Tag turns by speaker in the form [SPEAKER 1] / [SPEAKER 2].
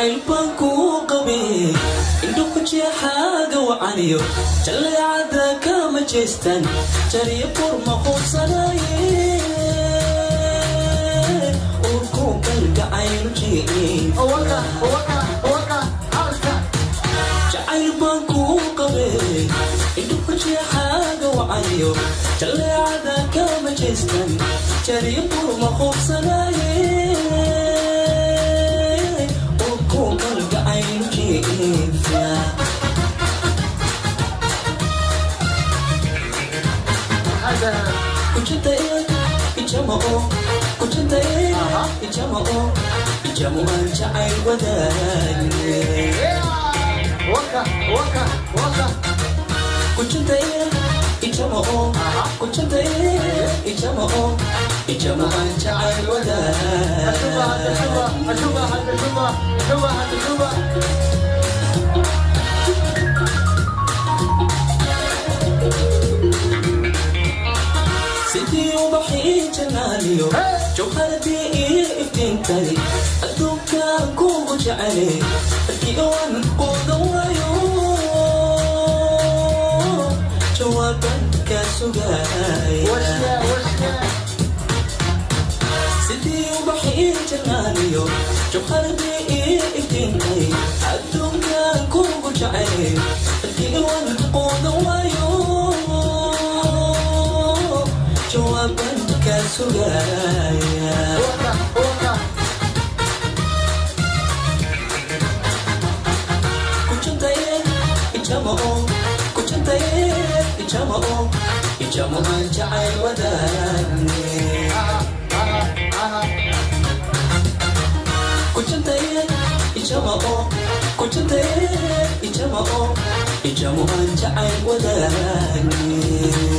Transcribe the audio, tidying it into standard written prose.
[SPEAKER 1] jacayl baan kuu qabay indho ku jeexaaga wacaniyo jalleecada kama jeestaan jariyo furma hubsanaaye urku kalgacaylu jeecin jacayl baan kuu qabay indho ku jeexaaga wacaniyo jalleecada kama jeestaan jariyo furma hubsanaaye Ijamuan jacayl wadaagni ijamuan jacayl sidii ubaxii janaaniyo jawharadii ii iftiintay adduunkaan kuugu jecelay haddii aan quudan waayo jawaaban kaa sugaaya sidii ubaxii janaaniyo jawharadii ii iftiintay adduunkaan kuugu jecelay haddii aan quudan waayo jawaaban kaa sugaaya ijamuan jacayl wadaagni ijamuan jacayl wadaagni